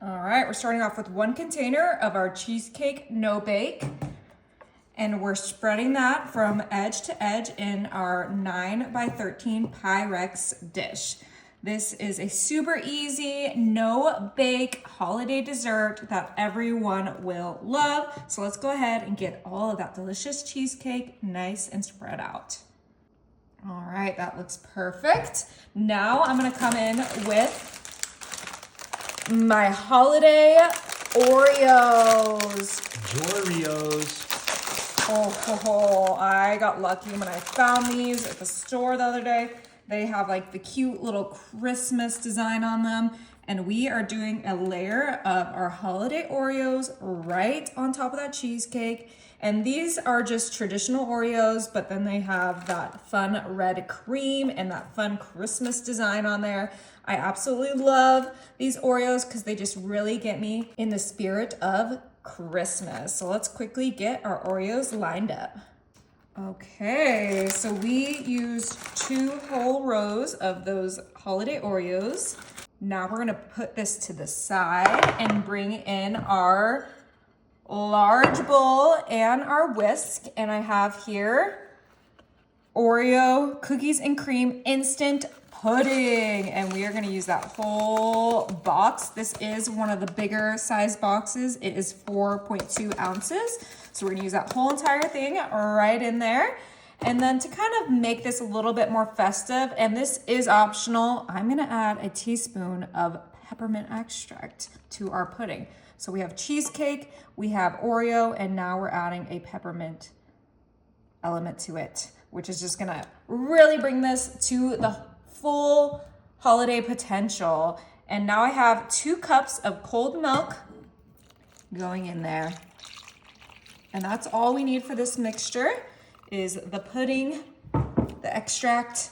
All right, we're starting off with 1 container of our cheesecake no bake. And we're spreading that from edge to edge in our 9 by 13 Pyrex dish. This is a super easy, no bake holiday dessert that everyone will love. So let's go ahead and get all of that delicious cheesecake nice and spread out. All right, that looks perfect. Now I'm gonna come in with my holiday Oreos. Oreos. I got lucky when I found these at the store the other day. They have like the cute little Christmas design on them. And we are doing a layer of our holiday Oreos right on top of that cheesecake. And these are just traditional Oreos, but then they have that fun red cream and that fun Christmas design on there. I absolutely love these Oreos because they just really get me in the spirit of Christmas. So let's quickly get our Oreos lined up. Okay, so we used 2 whole rows of those holiday Oreos. Now we're gonna put this to the side and bring in our large bowl and our whisk. And I have here Oreo cookies and cream instant pudding, and we are going to use that whole box. This is one of the bigger size boxes. It is 4.2 ounces. So we're going to use that whole entire thing right in there. And then to kind of make this a little bit more festive, and this is optional, I'm going to add a teaspoon of peppermint extract to our pudding. So we have cheesecake, we have Oreo, and now we're adding a peppermint element to it, which is just going to really bring this to the full holiday potential. And now I have 2 cups of cold milk going in there. And that's all we need for this mixture is the pudding, the extract,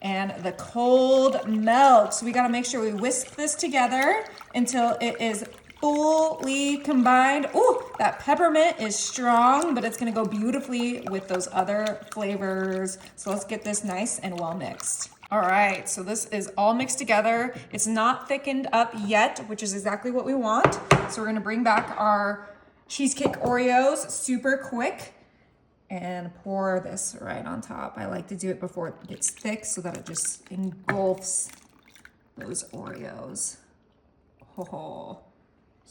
and the cold milk. So we gotta make sure we whisk this together until it is fully combined. Ooh, that peppermint is strong, but it's gonna go beautifully with those other flavors. So let's get this nice and well mixed. All right, so this is all mixed together. It's not thickened up yet, which is exactly what we want. So we're gonna bring back our cheesecake Oreos super quick and pour this right on top. I like to do it before it gets thick so that it just engulfs those Oreos. Oh,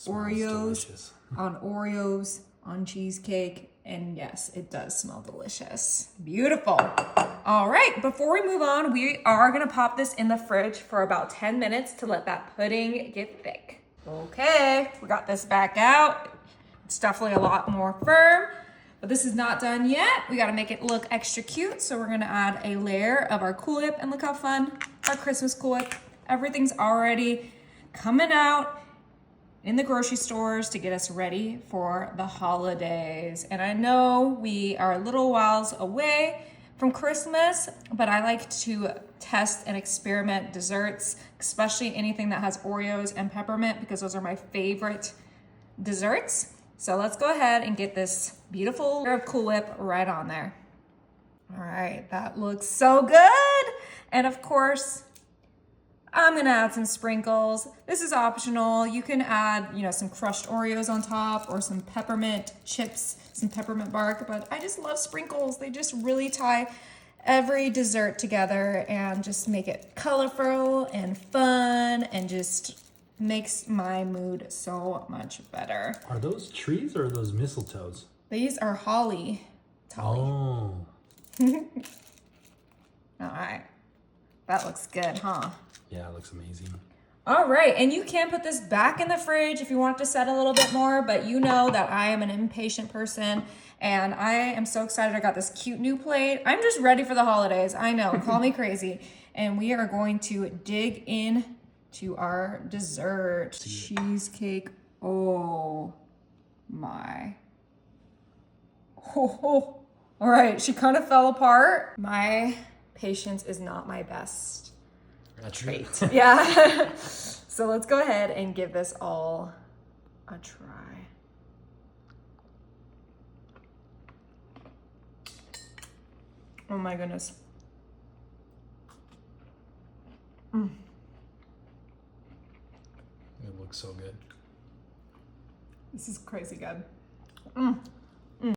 Oreos on Oreos on cheesecake. And yes, it does smell delicious. Beautiful. All right, before we move on, we are gonna pop this in the fridge for about 10 minutes to let that pudding get thick. Okay, we got this back out. It's definitely a lot more firm, but this is not done yet. We gotta make it look extra cute. So we're gonna add a layer of our Cool Whip, and look how fun, our Christmas Cool Whip. Everything's already coming out in the grocery stores to get us ready for the holidays. And I know we are a little whiles away from Christmas, but I like to test and experiment desserts, especially anything that has Oreos and peppermint, because those are my favorite desserts. So let's go ahead and get this beautiful layer of Cool Whip right on there. All right, that looks so good. And of course, I'm gonna add some sprinkles. This is optional. You can add, some crushed Oreos on top or some peppermint chips, some peppermint bark, but I just love sprinkles. They just really tie every dessert together and just make it colorful and fun and just makes my mood so much better. Are those trees or are those mistletoes? These are holly. Oh. All right. That looks good, huh? Yeah, it looks amazing. All right, and you can put this back in the fridge if you want it to set a little bit more, but you know that I am an impatient person, and I am so excited I got this cute new plate. I'm just ready for the holidays. I know, call me crazy. And we are going to dig in to our dessert. Cheesecake, oh my. Oh. All right, she kind of fell apart. My patience is not my best. That's right. Yeah. So let's go ahead and give this all a try. Oh my goodness. It looks so good. This is crazy good.